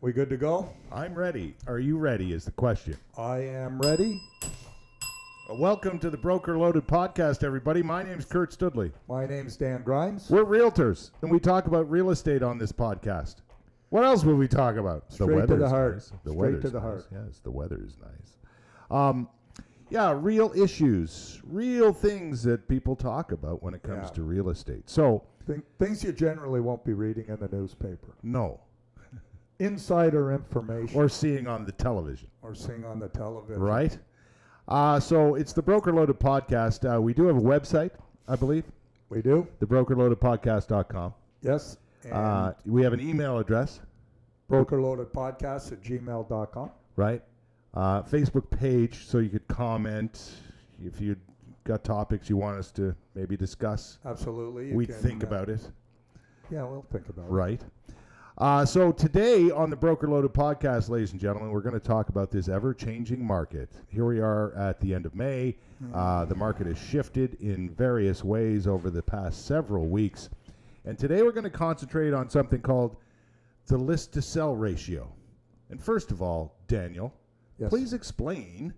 We good to go? I'm ready. Are you ready is the question. I am ready. Welcome to the Broker Loaded Podcast, everybody. My name's Kurt Stoodley. My name's Dan Grimes. We're realtors, and we talk about real estate on this podcast. What else will we talk about? Straight to the heart. Nice. Straight to the heart. Yes, the weather is nice. Real issues, real things that people talk about when it comes to real estate. So, things you generally won't be reading in the newspaper. No. Insider information. Or seeing on the television. Right? So it's the Broker Loaded Podcast. We do have a website, I believe. We do. TheBrokerLoadedPodcast.com. Yes. We have an email address. BrokerLoadedPodcast@gmail.com. Right. Facebook page, so you could comment if you got topics you want us to maybe discuss. Absolutely. We think about it. Yeah, we'll think about it. Right. So today on the Broker Loaded Podcast, ladies and gentlemen, we're going to talk about this ever-changing market. Here we are at the end of May. The market has shifted in various ways over the past several weeks. And today we're going to concentrate on something called the list-to-sell ratio. And first of all, Daniel, please explain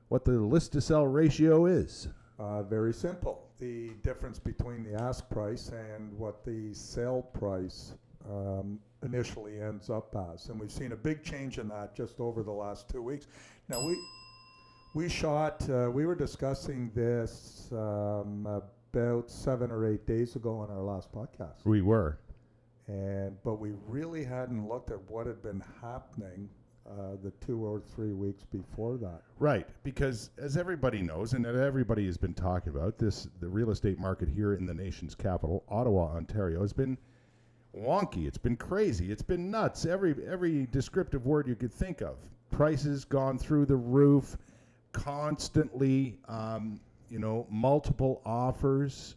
what the list-to-sell ratio is. Very simple. The difference between the ask price and what the sale price initially ends up as. And we've seen a big change in that just over the last 2 weeks. Now, we were discussing this about 7 or 8 days ago on our last podcast. We were. But we really hadn't looked at what had been happening the 2 or 3 weeks before that. Right, because as everybody knows, and everybody has been talking about this, the real estate market here in the nation's capital, Ottawa, Ontario, has been wonky. It's been crazy. It's been nuts. Every descriptive word you could think of. Prices gone through the roof, constantly. Multiple offers.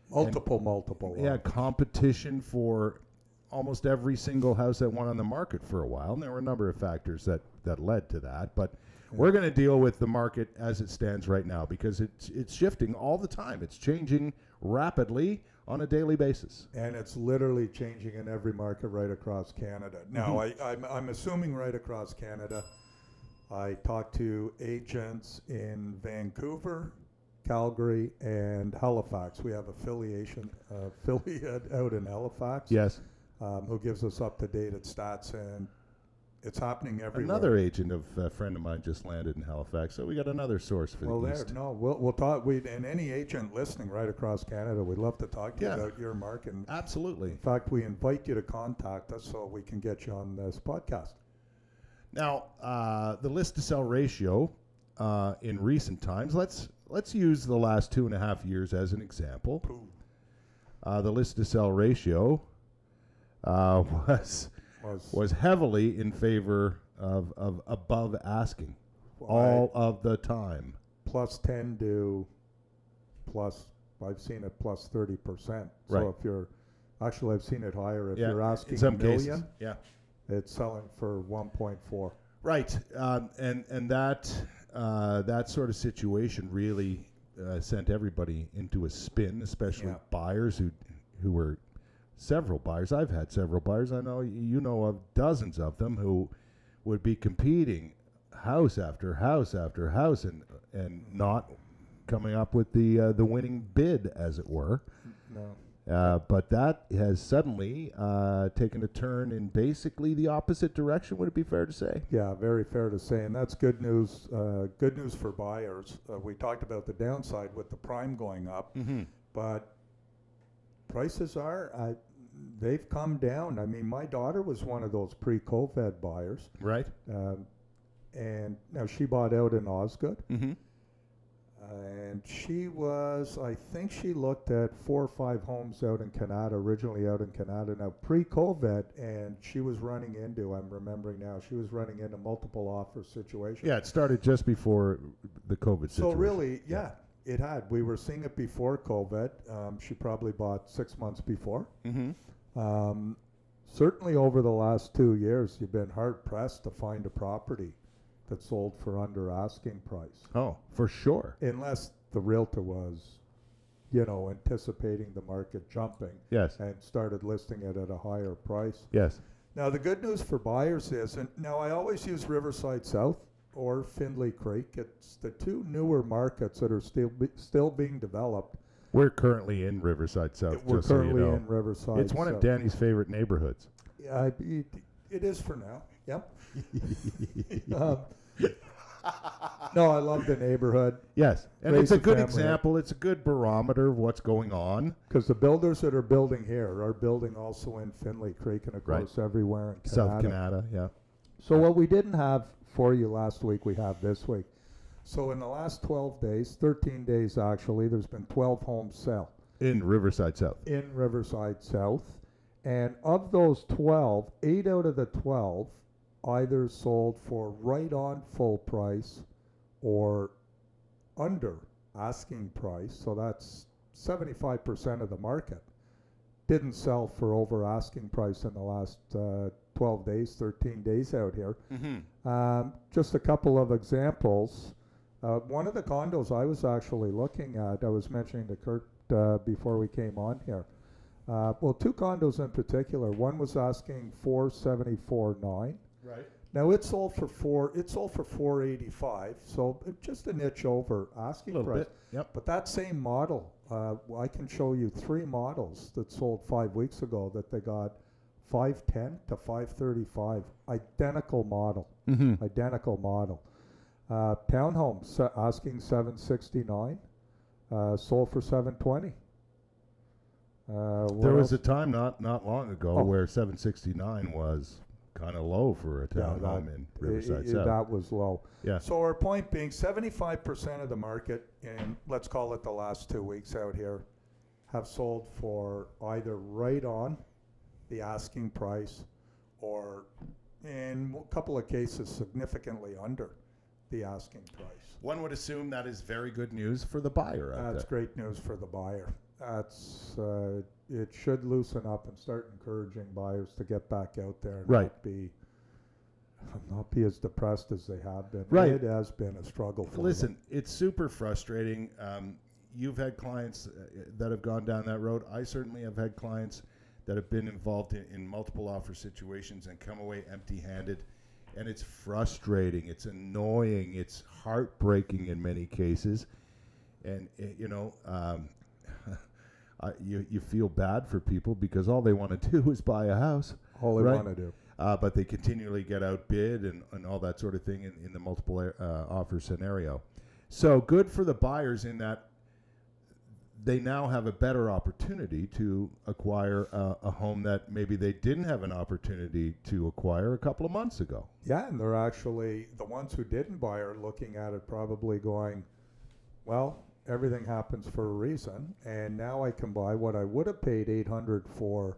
Multiple. Yeah, competition for almost every single house that went on the market for a while. And there were a number of factors that led to that. But we're going to deal with the market as it stands right now because it's shifting all the time. It's changing rapidly on a daily basis. And it's literally changing in every market right across Canada. Now, I'm assuming right across Canada. I talked to agents in Vancouver, Calgary, and Halifax. We have affiliate out in Halifax. Yes. Who gives us up-to-date stats, and it's happening everywhere. Another agent of a friend of mine just landed in Halifax, so we got another source for the East. We'll talk. And any agent listening right across Canada, we'd love to talk to you about your market. Absolutely. In fact, we invite you to contact us so we can get you on this podcast. Now, the list-to-sell ratio in recent times. Let's use the last 2.5 years as an example. The list-to-sell ratio was heavily in favor of above asking all of the time. Plus 10 to plus, I've seen it plus 30%. Right. So if I've seen it higher. If you're asking in some $1 million, cases, it's selling for 1.4. Right, and that sort of situation really sent everybody into a spin, especially buyers who were. Several buyers. I've had several buyers. I know you know of dozens of them who would be competing house after house after house and not coming up with the winning bid, as it were. No. But that has suddenly taken a turn in basically the opposite direction. Would it be fair to say? Yeah, very fair to say, and that's good news. Good news for buyers. We talked about the downside with the prime going up, but prices they've come down. I mean, my daughter was one of those pre-COVID buyers. Right. And now she bought out in Osgood. Mm-hmm. And I think she looked at 4 or 5 homes out in Canada, originally out in Canada. Now, pre-COVID, and she was running into, I'm remembering now, she was running into multiple offer situations. Yeah, it started just before the COVID situation. So really, it had. We were seeing it before COVID. She probably bought 6 months before. Mm-hmm. Certainly over the last 2 years, you've been hard-pressed to find a property that sold for under asking price. Oh, for sure. Unless the realtor was, anticipating the market jumping. Yes. And started listing it at a higher price. Yes. Now, the good news for buyers is, and now I always use Riverside South or Findlay Creek. It's the two newer markets that are still being developed. We're currently in Riverside South. We're just so you currently know. in Riverside. It's one of Danny's favorite neighborhoods. Yeah, it is for now. Yep. um, no, I love the neighborhood. Yes, and Raise it's a a good family. example. It's a good barometer of what's going on. Because the builders that are building here are building also in Findlay Creek and, of Right. course, everywhere in Canada. South Canada, yeah. So what we didn't have for you last week, we have this week. So in the last 12 days, 13 days actually, there's been 12 homes sell In Riverside South. in Riverside South. And of those 12, 8 out of the 12 either sold for right on full price or under asking price. So that's 75% of the market. Didn't sell for over asking price in the last 12 days, 13 days out here. Mm-hmm. Just a couple of examples. One of the condos I was actually looking at, I was mentioning to Kurt before we came on here. Well, two condos in particular. One was asking $474,900. Right. Now it sold for $485,000, so just a niche over asking A little price. bit. Yep. But that same model, I can show you 3 models that sold 5 weeks ago that they got $510,000 to $535,000. Identical model. Mm-hmm. Identical model. Townhome asking $769,000, sold for $720,000. There was a time not long ago Oh. where 769 was kind of low for a Yeah, townhome in Riverside South. that was low. Yeah. So our point being, 75% of the market in, let's call it the last 2 weeks out here, have sold for either right on the asking price or in a couple of cases significantly under the asking price. One would assume that is very good news for the buyer out That's there. great news for the buyer. That's it should loosen up and start encouraging buyers to get back out there and Right. not be as depressed as they have been. Right. It has been a struggle for Listen, it's super frustrating. You've had clients that have gone down that road. I certainly have had clients that have been involved in multiple offer situations and come away empty-handed. And it's frustrating. It's annoying. It's heartbreaking in many cases. And, you feel bad for people because all they want to do is buy a house. all they right. want to do. But they continually get outbid and all that sort of thing in the multiple offer scenario. So good for the buyers in that they now have a better opportunity to acquire a home that maybe they didn't have an opportunity to acquire a couple of months ago. Yeah, and they're actually, the ones who didn't buy are looking at it probably going, well, everything happens for a reason, and now I can buy what I would have paid $800 for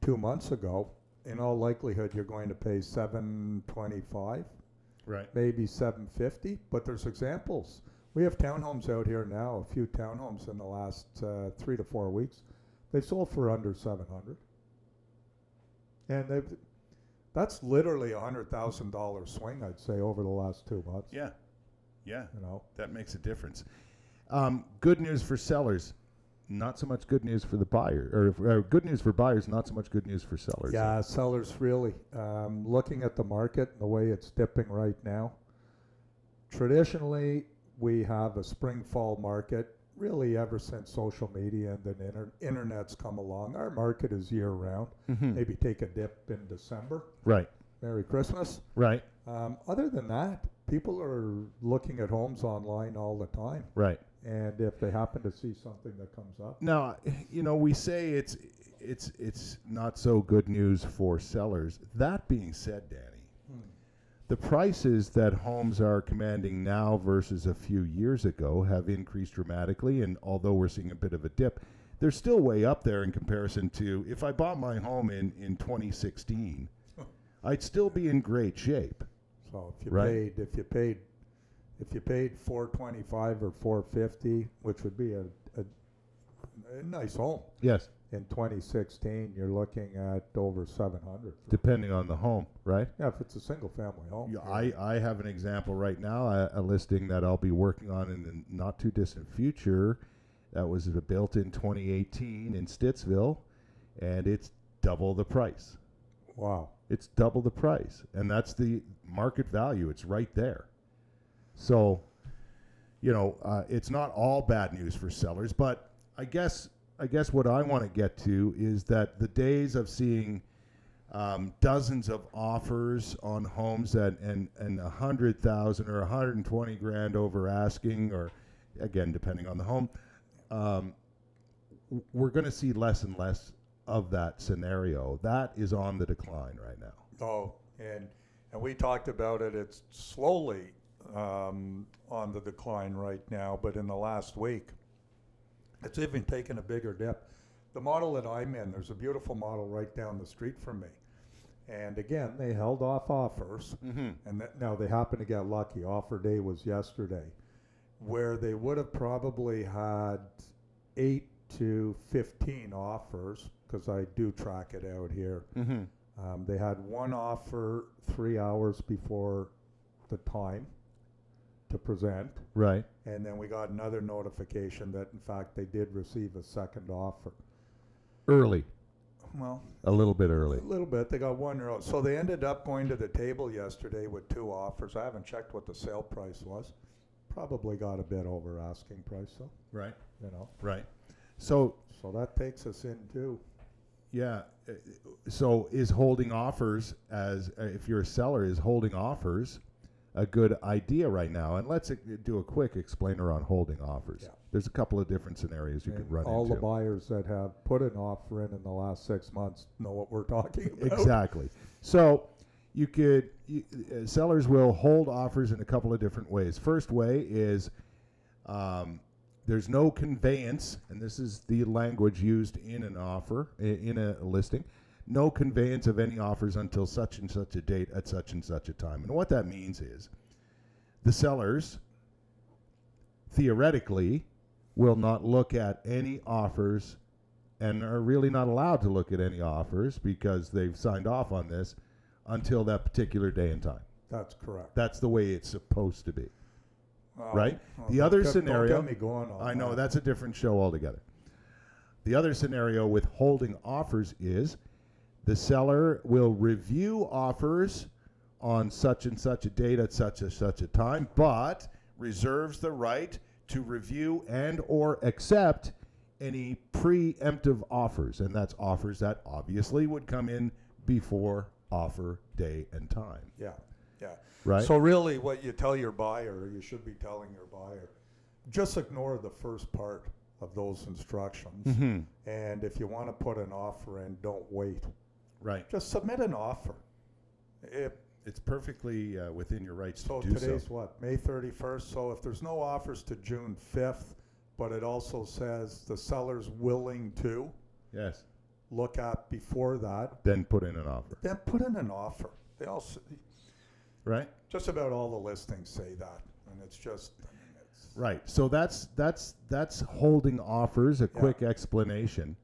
2 months ago. In all likelihood, you're going to pay $725, Right. maybe $750. But there's examples. We have townhomes out here now. A few townhomes in the last 3 to 4 weeks. They've sold for under $700, and that's literally $100,000 swing, I'd say, over the last 2 months. Yeah. You know. That makes a difference. Good news for sellers, not so much good news for the buyer, or good news for buyers, not so much good news for sellers. Yeah, sellers really. Looking at the market and the way it's dipping right now, traditionally we have a spring-fall market really ever since social media and the internet's come along. Our market is year-round. Mhm. Maybe take a dip in December. Right. Merry Christmas. Right. Other than that, people are looking at homes online all the time. Right. And if they happen to see something that comes up, Now, we say it's not so good news for sellers. That being said, Danny, the prices that homes are commanding now versus a few years ago have increased dramatically, and although we're seeing a bit of a dip, they're still way up there in comparison to if I bought my home in 2016, I'd still be in great shape. so if you Right. paid $425 or $450, which would be a nice home Yes, in 2016, you're looking at over $700. depending on the home, right? Yeah, if it's a single family home. Yeah, I have an example right now, a listing that I'll be working on in the not too distant future that was built in 2018 in Stittsville, and it's double the price. Wow. It's double the price, and that's the market value. It's right there. So, it's not all bad news for sellers, but I guess what I want to get to is that the days of seeing dozens of offers on homes and 100,000 or 120 grand over asking, or again depending on the home, we're going to see less and less of that scenario. That is on the decline right now. Oh, and we talked about it. It's slowly on the decline right now, but in the last week, it's even taken a bigger dip. The model that I'm in, there's a beautiful model right down the street from me. And again, they held off offers, and now they happen to get lucky. Offer day was yesterday, where they would have probably had 8 to 15 offers, because I do track it out here. They had one offer 3 hours before the time to present. Right. And then we got another notification that, in fact, they did receive a second offer. Early. Well, A little bit early. a little bit. They got one early. So they ended up going to the table yesterday with 2 offers. I haven't checked what the sale price was. Probably got a bit over asking price, so, Right. Right. So that takes us into... Yeah. So is holding offers, as if you're a seller, is holding offers a good idea right now? And let's do a quick explainer on holding offers. Yeah. There's a couple of different scenarios you could run all into. the buyers that have put an offer in the last 6 months know what we're talking about. Exactly. So sellers will hold offers in a couple of different ways. First way is there's no conveyance, and this is the language used in an offer, in a listing, no conveyance of any offers until such and such a date at such and such a time. And what that means is the sellers theoretically will not look at any offers and are really not allowed to look at any offers because they've signed off on this until that particular day and time. That's correct. That's the way it's supposed to be. Right? The don't other get- scenario, Don't get me going on I know, that. that's a different show altogether. The other scenario with holding offers is the seller will review offers on such and such a date at such and such a time, but reserves the right to review and or accept any preemptive offers. And that's offers that obviously would come in before offer day and time. Yeah. Right? So really what you tell your buyer, or you should be telling your buyer, just ignore the first part of those instructions. And if you want to put an offer in, don't wait. Right. Just submit an offer. It's perfectly within your rights So to do so. today's what, May 31st? So if there's no offers to June 5th, but it also says the seller's willing to Yes. look at before that, Then put in an offer. then put in an offer. They also, Right? just about all the listings say that, and it's just, I mean, it's Right. So that's holding offers, a quick explanation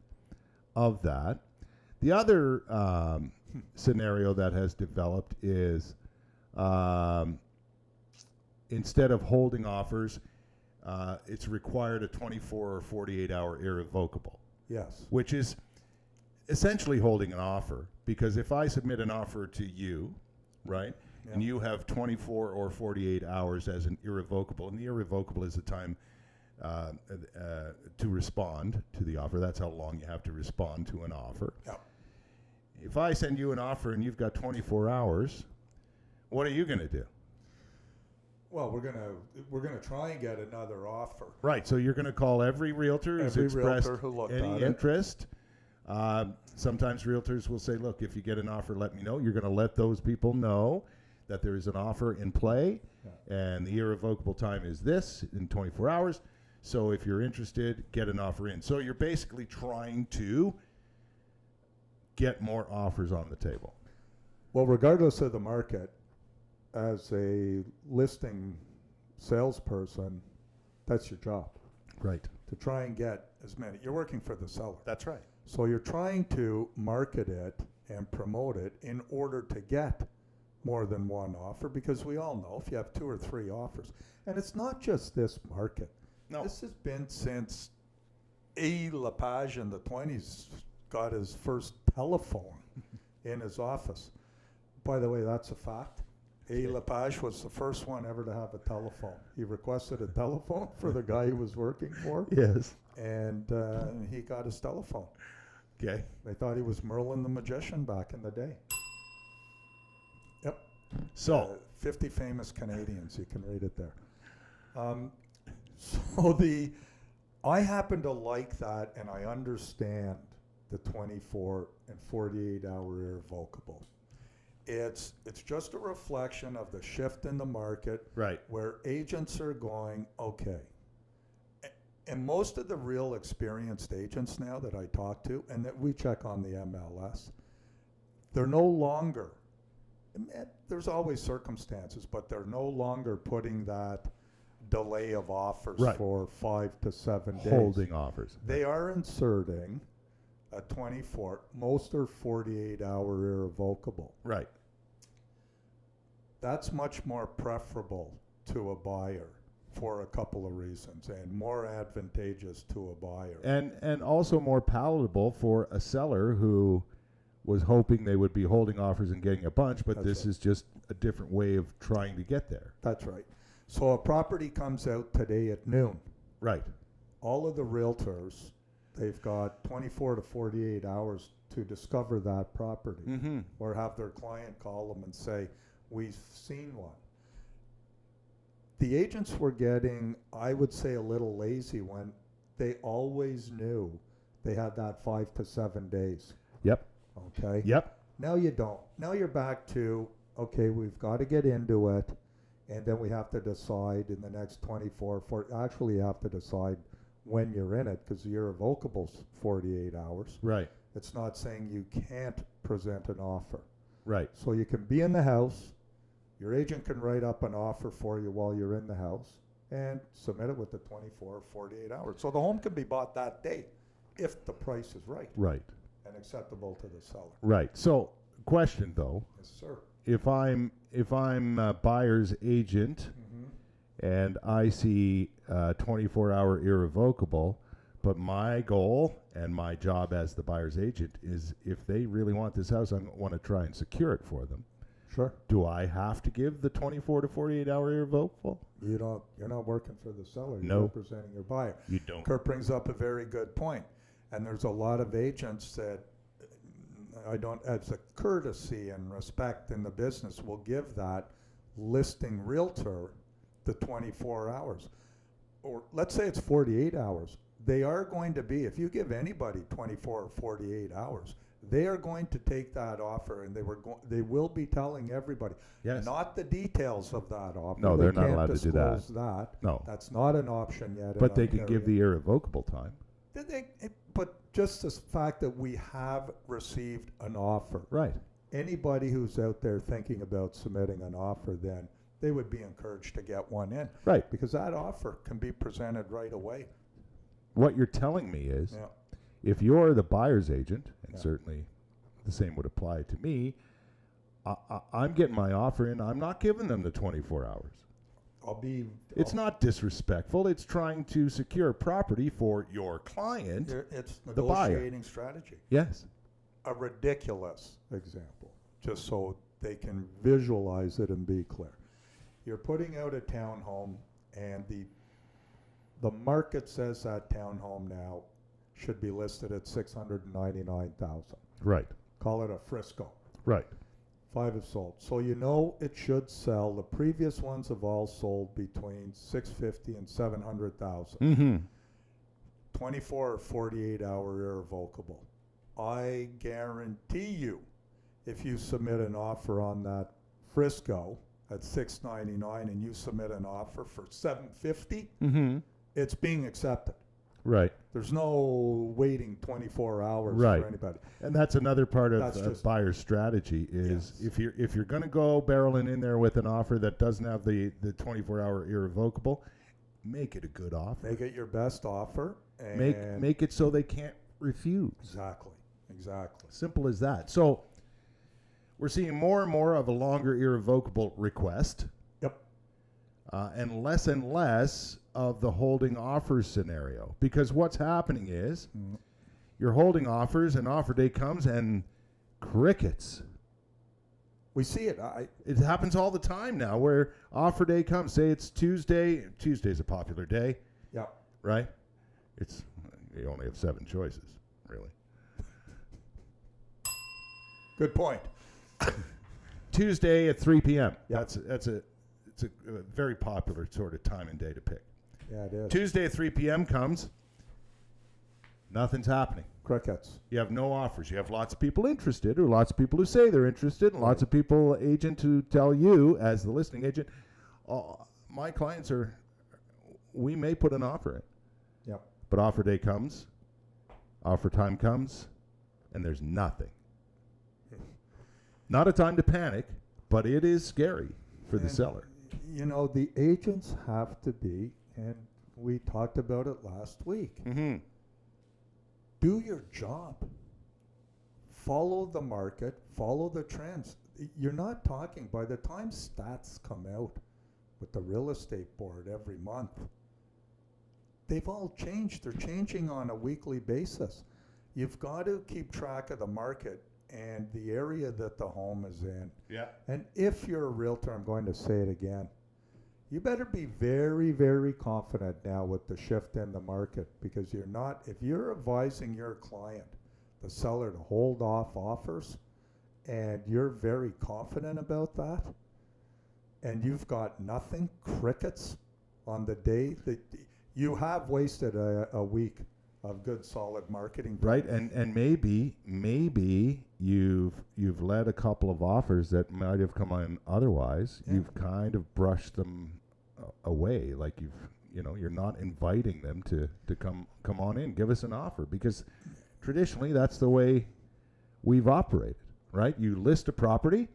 of that. The other scenario that has developed is instead of holding offers, it's required a 24 or 48 hour irrevocable, yes, which is essentially holding an offer. Because if I submit an offer to you, right, and you have 24 or 48 hours as an irrevocable, and the irrevocable is the time to respond to the offer. That's how long you have to respond to an offer. Yep. If I send you an offer and you've got 24 hours, what are you going to do? Well, we're gonna try and get another offer. Right. So you're going to call every realtor who's Every expressed realtor who looked any at it. interest. Sometimes realtors will say, look, if you get an offer, let me know. You're going to let those people know that there is an offer in play, and the irrevocable time is this in 24 hours. So if you're interested, get an offer in. So you're basically trying to get more offers on the table. Well, regardless of the market, as a listing salesperson, that's your job, Right. to try and get as many. You're working for the seller. That's right. So you're trying to market it and promote it in order to get more than one offer, because we all know if you have 2 or 3 offers, and it's not just this market. No. This has been since A. Lepage in the 20s got his first telephone. in his office. By the way, that's a fact. A. Lepage was the first one ever to have a telephone. He requested a telephone for the guy he was working for, Yes. and he got his telephone. Okay. They thought he was Merlin the magician back in the day. Yep. So 50 famous Canadians, you can read it there. I happen to like that, and I understand the 24 and 48 hour irrevocable. It's just a reflection of the shift in the market, right. where agents are going, okay. And most of the real experienced agents now that I talk to, and that we check on the MLS, they're no longer, there's always circumstances, but they're no longer putting that delay of offers Right. for 5 to 7 days. Holding offers. They are inserting a 24, most are 48 hour irrevocable. Right. That's much more preferable to a buyer for a couple of reasons, and more advantageous to a buyer. And also more palatable for a seller who was hoping they would be holding offers and getting a bunch, but That's this right. is just a different way of trying to get there. That's right. So a property comes out today at noon. Right. All of the realtors, they've got 24 to 48 hours to discover that property, Mm-hmm. or have their client call them and say, we've seen one. The agents were getting, I would say, a little lazy when they always knew they had that 5 to 7 days. Yep. Okay? Yep. Now you don't. Now you're back to, okay, we've got to get into it, and then we have to decide in the next 24, actually you have to decide when you're in it, because the irrevocable's 48 hours. Right. It's not saying you can't present an offer. Right. So you can be in the house, your agent can write up an offer for you while you're in the house, and submit it with the 24 or 48 hours. So the home can be bought that day if the price is right Right. and acceptable to the seller. Right. So, question though, Yes, sir. if I'm a buyer's agent Mm-hmm. and I see 24-hour irrevocable, but my goal and my job as the buyer's agent is, if they really want this house, I want to try and secure it for them. Sure. Do I have to give the 24 to 48 hour irrevocable? You're not working for the seller. You're No. representing your buyer. You don't. Kurt brings up a very good point. And there's a lot of agents that as a courtesy and respect in the business, will give that listing realtor the 24 hours. Or let's say it's 48 hours. They are going to be, if you give anybody 24 or 48 hours, they are going to take that offer, and they will be telling everybody, Yes. not the details of that offer. No, They they're not can't allowed to do that. disclose that. No. That's not an option yet. in But they can Ontario. give the irrevocable time. But just the fact that we have received an offer, Right. anybody who's out there thinking about submitting an offer, then they would be encouraged to get one in, Right. because that offer can be presented right away. What you're telling me is, Yeah. if you're the buyer's agent, and Yeah. certainly the same would apply to me, I'm getting my offer in. I'm not giving them the 24 hours. It's not disrespectful. It's trying to secure property for your client. It's the buyer. negotiating strategy. Yes. A ridiculous example, just so they can visualize it and be clear. You're putting out a townhome, and the market says that townhome now should be listed at $699,000. Right. Call it a Frisco. Right. 5 have sold. So you know it should sell. The previous ones have all sold between $650,000 and $700,000. Mm-hmm. 24 or 48 hour irrevocable. I guarantee you, if you submit an offer on that Frisco at $699 and you submit an offer for $750, Mm-hmm. it's being accepted. Right. There's no waiting 24 hours Right. for anybody. And that's another part of That's a just- buyer's strategy is, Yes. if you're going to go barreling in there with an offer that doesn't have the 24-hour irrevocable, make it a good offer. Make it your best offer. And Make it so they can't refuse. Exactly. Simple as that. So we're seeing more and more of a longer irrevocable request. Yep. And less of the holding offers scenario. Because what's happening is you're holding offers, and offer day comes, and Crickets. We see it. It happens all the time now where offer day comes. Say it's Tuesday. Tuesday's a popular day, Yeah. right? You only have 7 choices, really. Good point. Tuesday at 3 p.m. Yeah. It's a very popular sort of time and day to pick. Yeah, it is. Tuesday at 3 p.m. comes. Nothing's happening. Crickets. You have no offers. You have lots of people interested, or lots of people who say they're interested, and lots of people, agent, who tell you as the listing agent, my clients we may put an offer in. Yep. But offer day comes, offer time comes, and there's nothing. Not a time to panic, but it is scary for the seller. You know, the agents have to be, and we talked about it last week, do your job. Follow the market, follow the trends. You're not talking, by the time stats come out with the real estate board every month, they've all changed. They're changing on a weekly basis. You've got to keep track of the market and the area that the home is in. Yeah. And if you're a realtor, I'm going to say it again, you better be very, very confident now with the shift in the market, because if you're advising your client, the seller, to hold off offers, and you're very confident about that, and you've got nothing, crickets, on the day, that you have wasted a week of good, solid marketing. Right, and maybe you've led a couple of offers that might have come on otherwise. Yeah. You've kind of brushed them away, like you're not inviting them to come on in, give us an offer, because traditionally that's the way we've operated, right? You list a property,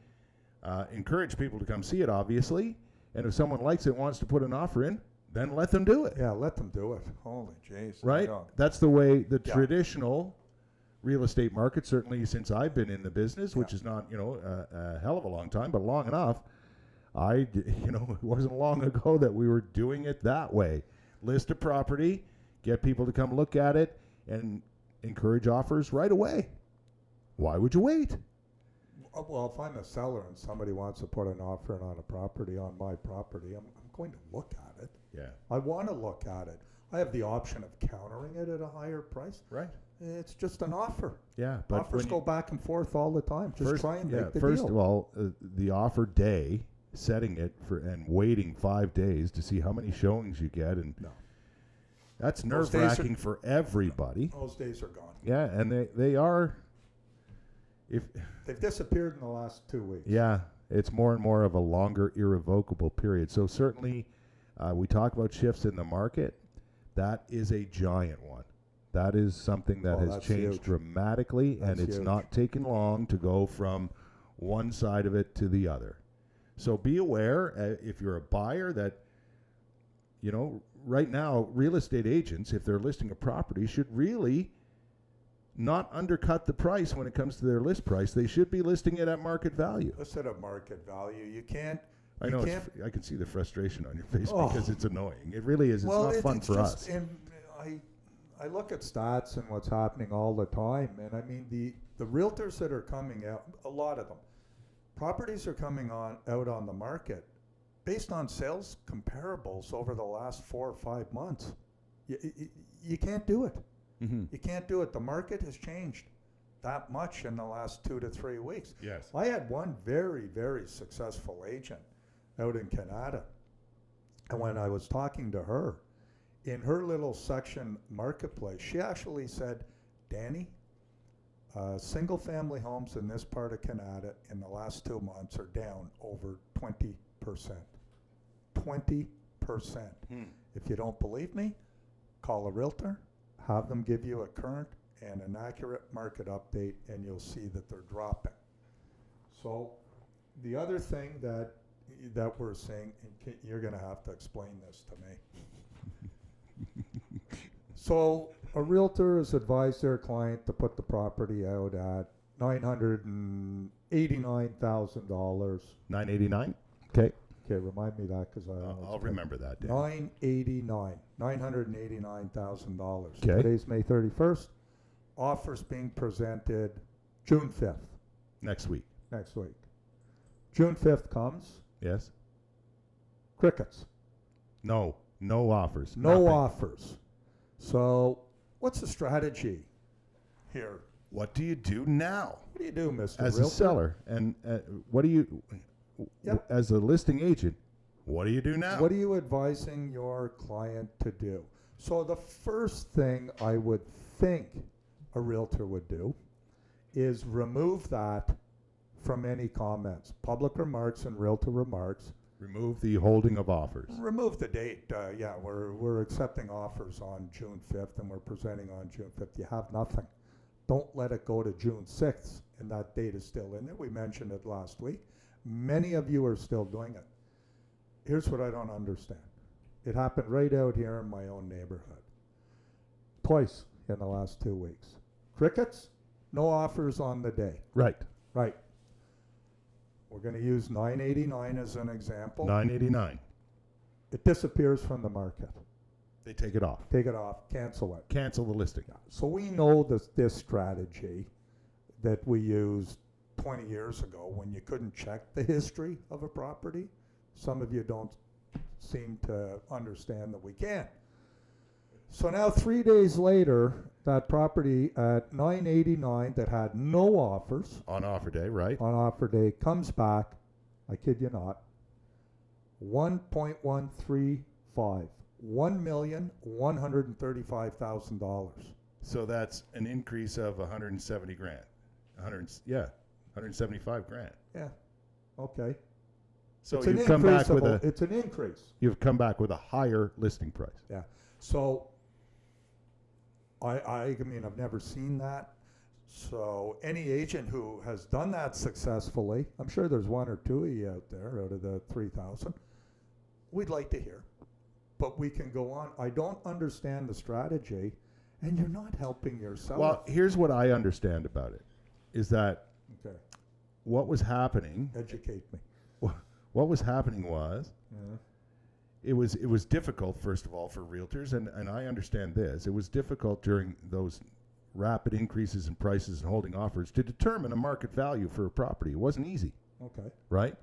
encourage people to come see it, obviously, and if someone likes it, wants to put an offer in, then let them do it. Yeah, let them do it. Holy jeez. Right? That's the way the traditional real estate market, certainly since I've been in the business, which is not, a hell of a long time, but long enough, it wasn't long ago that we were doing it that way. List a property, get people to come look at it, and encourage offers right away. Why would you wait? Well, if I'm a seller and somebody wants to put an offer in on a property, on my property, I'm going to look at it. Yeah. I want to look at it. I have the option of countering it at a higher price. Right. It's just an offer. Yeah. But offers go back and forth all the time. Just try and make the deal. First of all, the offer day, setting it and waiting 5 days to see how many showings you get, and that's nerve-wracking for everybody. Those days are gone. Yeah, and they are. They've disappeared in the last 2 weeks. Yeah, it's more and more of a longer, irrevocable period. So certainly, we talk about shifts in the market. That is a giant one. That is something that has changed dramatically, and it's not taken long to go from one side of it to the other. So be aware, if you're a buyer, that, right now, real estate agents, if they're listing a property, should really not undercut the price when it comes to their list price. They should be listing it at market value. List it at market value. You can't. I know. I can see the frustration on your face because it's annoying. It really is. It's not fun for us. And I look at stats and what's happening all the time, and I mean the realtors that are coming out, a lot of them, properties are coming out on the market based on sales comparables over the last 4 or 5 months. You can't do it. Mm-hmm. You can't do it. The market has changed that much in the last 2 to 3 weeks. Yes. I had one very, very successful agent out in Canada, and when I was talking to her, in her little section marketplace, she actually said, Danny, single-family homes in this part of Canada in the last 2 months are down over 20%. 20%. If you don't believe me, call a realtor, have them give you a current and an accurate market update, and you'll see that they're dropping. So the other thing that we're seeing, and you're going to have to explain this to me. So a realtor has advised their client to put the property out at $989,000. $989. Okay. Okay, remind me that because I'll remember that. Dan. $989,000. Okay. Today's May 31st. Offers being presented June 5th. Next week. Next week. June 5th comes. Yes. Crickets. No offers. No Nothing. offers. So what's the strategy here? What do you do now? What do you do, Mr. As Realtor? a seller, and what do you, Yep. as a listing agent, what do you do now? What are you advising your client to do? So the first thing I would think a realtor would do is remove that from any comments. Public remarks and realtor remarks. Remove the holding of offers. Remove the date. We're accepting offers on June 5th and we're presenting on June 5th. You have nothing. Don't let it go to June 6th and that date is still in there. We mentioned it last week. Many of you are still doing it. Here's what I don't understand. It happened right out here in my own neighborhood. Twice in the last 2 weeks. Crickets, no offers on the day. Right. Right. We're going to use 989 as an example. $9.89. It disappears from the market. They take it off. Take it off, cancel it. Cancel the listing. So we know this strategy that we used 20 years ago when you couldn't check the history of a property. Some of you don't seem to understand that we can. So now 3 days later, that property at 989 that had no offers On offer day, right? on offer day comes back, I kid you not, 1.135, $1,135,000. So that's an increase of 170 grand. 175 grand. Yeah, okay. So It's an you've come back with increaseable- a It's an increase. you've come back with a higher listing price. Yeah. So I mean, I've never seen that. So any agent who has done that successfully, I'm sure there's one or two of you out there out of the 3,000, we'd like to hear. But we can go on. I don't understand the strategy, and you're not helping yourself. Well, here's what I understand about it, is that Okay, what was happening, educate me. what was happening was Yeah. it was difficult, first of all, for realtors, and I understand this. It was difficult during those rapid increases in prices and holding offers to determine a market value for a property. It wasn't easy, Okay. right?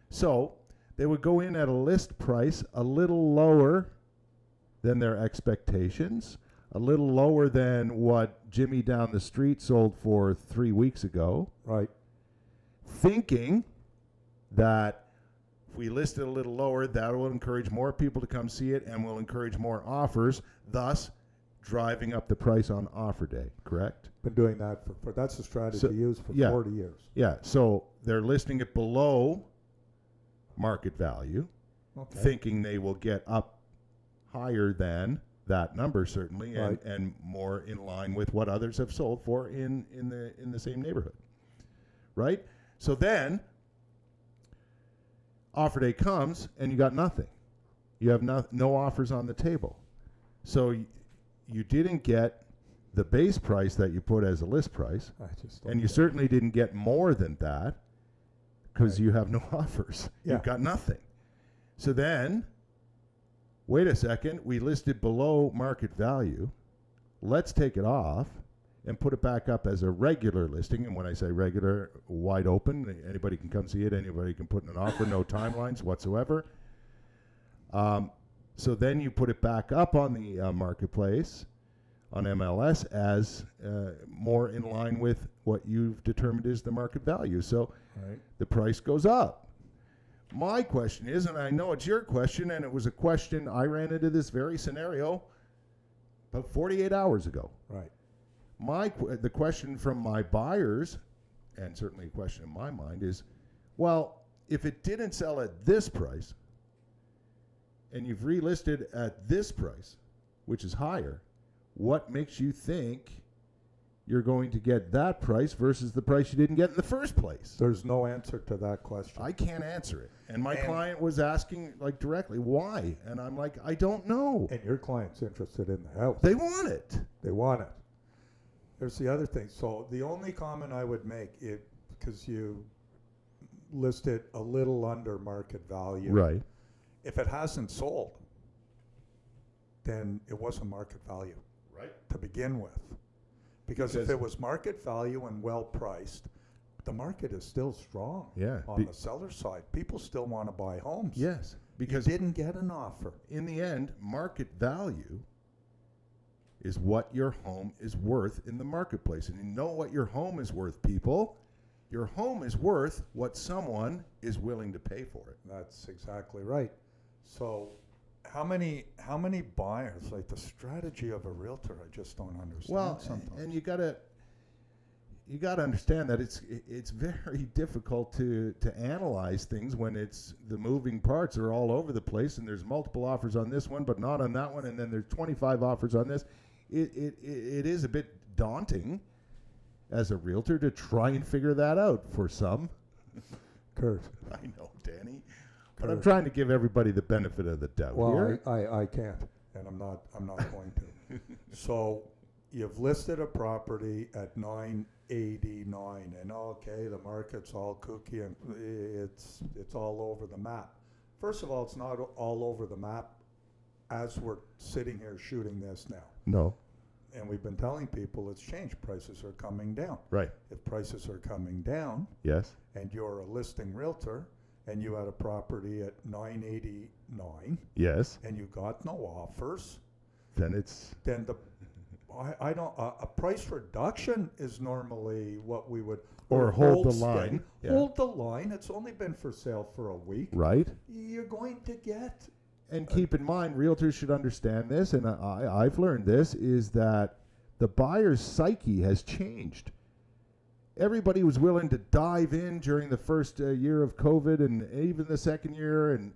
So they would go in at a list price a little lower than their expectations, a little lower than what Jimmy down the street sold for 3 weeks ago, Right. thinking that if we list it a little lower, that will encourage more people to come see it and will encourage more offers, thus driving up the price on offer day, correct? Been doing that for that's the strategy So, used for yeah. 40 years. Yeah, so they're listing it below market value, Okay. thinking they will get up higher than that number, certainly, and, Right. and more in line with what others have sold for in the same neighborhood, right? So then offer day comes and you got nothing. You have no offers on the table. So you didn't get the base price that you put as a list price, I just don't and you get it. certainly didn't get more than that because Right. you have no offers. Yeah. You've got nothing. So then, wait a second, we listed below market value. Let's take it off and put it back up as a regular listing. And when I say regular, wide open, anybody can come see it, anybody can put in an offer, no timelines whatsoever. So then you put it back up on the marketplace on MLS as more in line with what you've determined is the market value. So Right. the price goes up. My question is, and I know it's your question, and it was a question, I ran into this very scenario about 48 hours ago. Right. The question from my buyers, and certainly a question in my mind, is, well, if it didn't sell at this price, and you've relisted at this price, which is higher, what makes you think you're going to get that price versus the price you didn't get in the first place? There's no answer to that question. I can't answer it. And my And- client was asking, like, directly, why? And I'm like, I don't know. And your client's interested in the house. They want it. They want it. There's the other thing. So the only comment I would make, because you listed a little under market value. Right. If it hasn't sold, then it wasn't market value Right. to begin with. Because if Because- it was market value and well priced, the market is still strong. Yeah. On the seller side, people still want to buy homes. Yes, because you didn't get an offer. in the end, market value is what your home is worth in the marketplace. And you know what your home is worth, people. Your home is worth what someone is willing to pay for it. That's exactly right. So how many buyers, like the strategy of a realtor, I just don't understand Well, sometimes. and you gotta understand that it's very difficult to analyze things when it's the moving parts are all over the place and there's multiple offers on this one but not on that one, and then there's 25 offers on this. It is a bit daunting as a realtor to try and figure that out for some. Kurt. I know, Danny, but I'm trying to give everybody the benefit of the doubt here. I can't, and I'm not going to. So you've listed a property at 989, and okay, the market's all kooky and it's all over the map. First of all, it's not all over the map as we're sitting here shooting this now. No. And we've been telling people it's changed. Prices are coming down. Right. If prices are coming down, Yes. and you're a listing realtor, and you had a property at 989, Yes. and you got no offers, Then it's then I don't a price reduction is normally what we would or hold the steady. line. Yeah. Hold the line. It's only been for sale for a week. Right. You're going to get. And keep in mind, realtors should understand this, and I've learned this, is that the buyer's psyche has changed. Everybody was willing to dive in during the first year of COVID and even the second year, and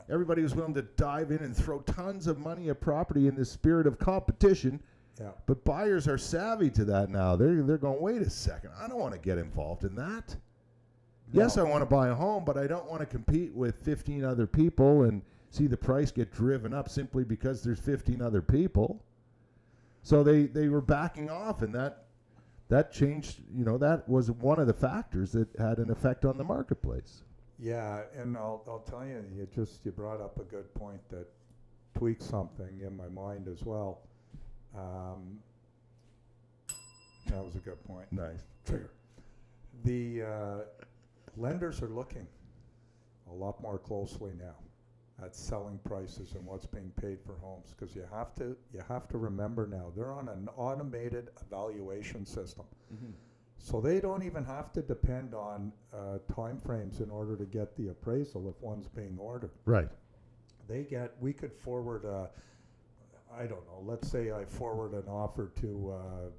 everybody was willing to dive in and throw tons of money at property in the spirit of competition. Yeah. But buyers are savvy to that now. They're going, wait a second, I don't want to get involved in that. No. Yes, I want to buy a home, but I don't want to compete with 15 other people and see the price get driven up simply because there's 15 other people. So they were backing off, and that changed. That was one of the factors that had an effect on the marketplace. Yeah, and I'll tell you, you brought up a good point that tweaked something in my mind as well. That was a good point. Nice. Trigger. The lenders are looking a lot more closely now at selling prices and what's being paid for homes, because you have to remember now they're on an automated evaluation system. Mm-hmm. So they don't even have to depend on time frames in order to get the appraisal if one's being ordered. Right. We could forward I don't know, let's say I forward an offer to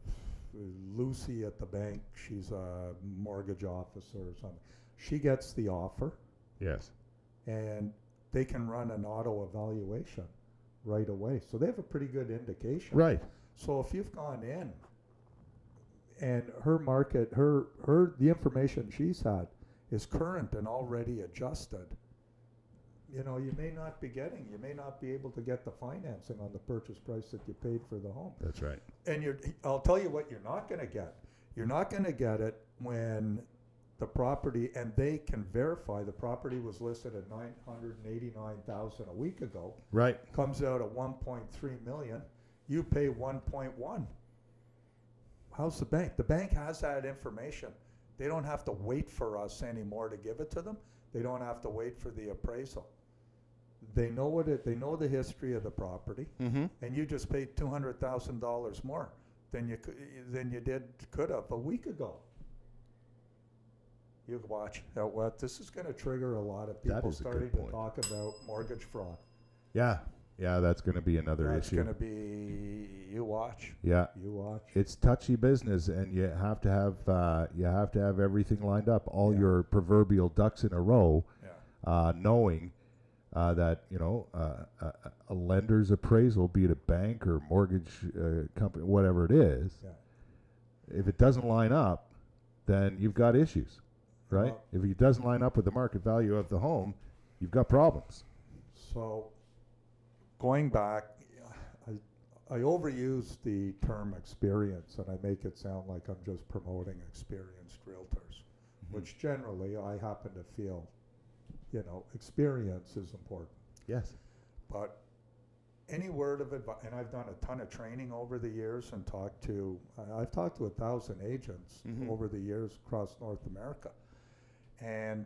Lucy at the bank. She's a mortgage officer or something. She gets the offer. Yes. And they can run an auto evaluation right away. So they have a pretty good indication. Right. So if you've gone in and her market, the information she's had is current and already adjusted, you may not be able to get the financing on the purchase price that you paid for the home. That's right. And I'll tell you what you're not going to get. You're not going to get it when the property, and they can verify the property was listed at $989,000 a week ago. Right. Comes out at 1.3 million. You pay 1.1. How's the bank? The bank has that information. They don't have to wait for us anymore to give it to them. They don't have to wait for the appraisal. They know they know the history of the property, Mm-hmm. and you just paid $200,000 more than you could have a week ago. You watch what this is going to trigger a lot of people starting to talk about mortgage fraud. Yeah, that's going to be another That's issue. going to be you watch. Yeah, you watch. It's touchy business, and you have to have everything lined up, all your proverbial ducks in a row, knowing that a lender's appraisal, be it a bank or mortgage company, whatever it is, if it doesn't line up, then you've got issues. Right? If it doesn't line up with the market value of the home, you've got problems. So, going back, I overuse the term experience, and I make it sound like I'm just promoting experienced realtors, which generally I happen to feel, experience is important. Yes. But any word of advice, and I've done a ton of training over the years and I've talked to 1,000 agents over the years across North America. And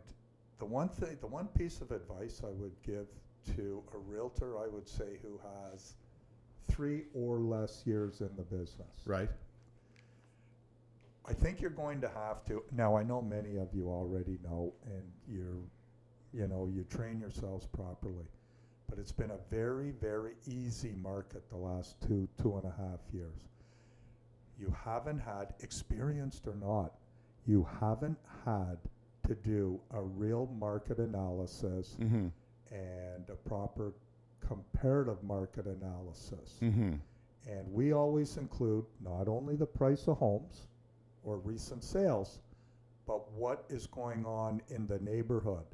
the one piece of advice I would give to a realtor, I would say, who has 3 or less years in the business. Right. I think you're going to have to, now I know many of you already know, and you train yourselves properly, but it's been a very, very easy market the last 2.5 years. You haven't had, experienced or not, you haven't had to do a real market analysis and a proper comparative market analysis. And we always include not only the price of homes or recent sales, but what is going on in the neighborhood.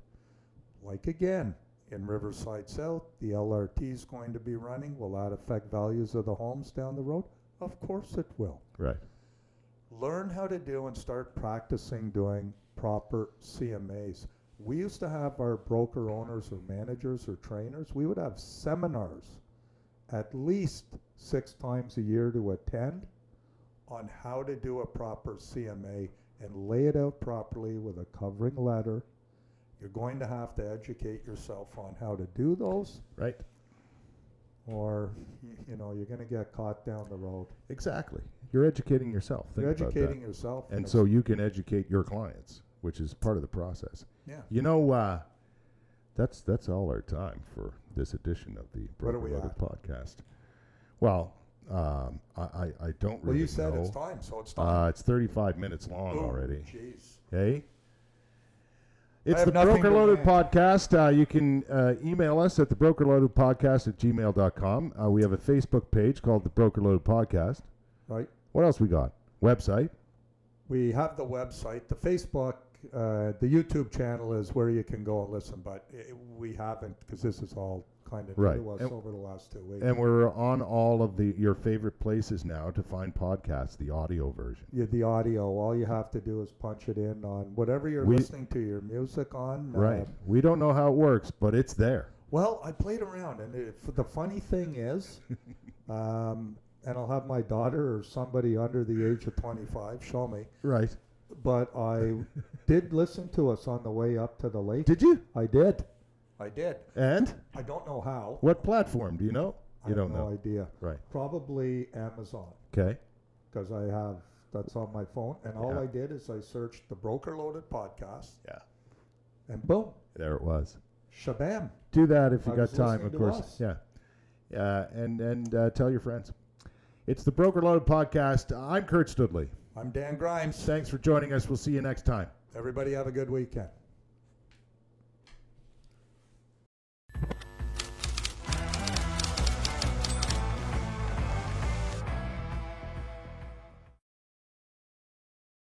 Like again, in Riverside South, the LRT is going to be running. Will that affect values of the homes down the road? Of course it will. Right. Learn how to do and start practicing doing proper CMAs. We used to have our broker owners or managers or trainers, we would have seminars at least 6 times a year to attend on how to do a proper CMA and lay it out properly with a covering letter. You're going to have to educate yourself on how to do those. Right. Or, you're going to get caught down the road. Exactly. You're educating yourself. You're Think about educating that. yourself. And so you can educate your clients, which is part of the process. Yeah. That's all our time for this edition of the What are Broker we Loaded at? Podcast. Well, I don't really know. Well, you said it's time, so it's time. It's 35 minutes long already. Jeez. Hey? It's have the nothing Broker to Loaded add. Podcast. You can email us at thebrokerloadedpodcast@gmail.com. We have a Facebook page called The Broker Loaded Podcast. Right. What else we got? Website. We have the website, the Facebook, the YouTube channel is where you can go and listen, but we haven't, because this is all kind of Right. new to us over the last 2 weeks. And we're on all of your favorite places now to find podcasts, the audio version. The audio, all you have to do is punch it in on whatever you're listening to your music on. Right. We don't know how it works, but it's there. Well, I played around, and the funny thing is, and I'll have my daughter or somebody under the age of 25 show me, Right. but I did listen to us on the way up to the lake. Did you? I did. And? I don't know how. What platform? Do you know? You don't I have know. no idea. Right. Probably Amazon, Okay. because that's on my phone. And all I did is I searched the Broker Loaded Podcast. Yeah. And boom, There it was. shabam. Do that if you I got was time, listening of to course. us. Yeah. And tell your friends. It's the Broker Loaded Podcast. I'm Kurt Stoodley. I'm Dan Grimes. Thanks for joining us. We'll see you next time. Everybody have a good weekend.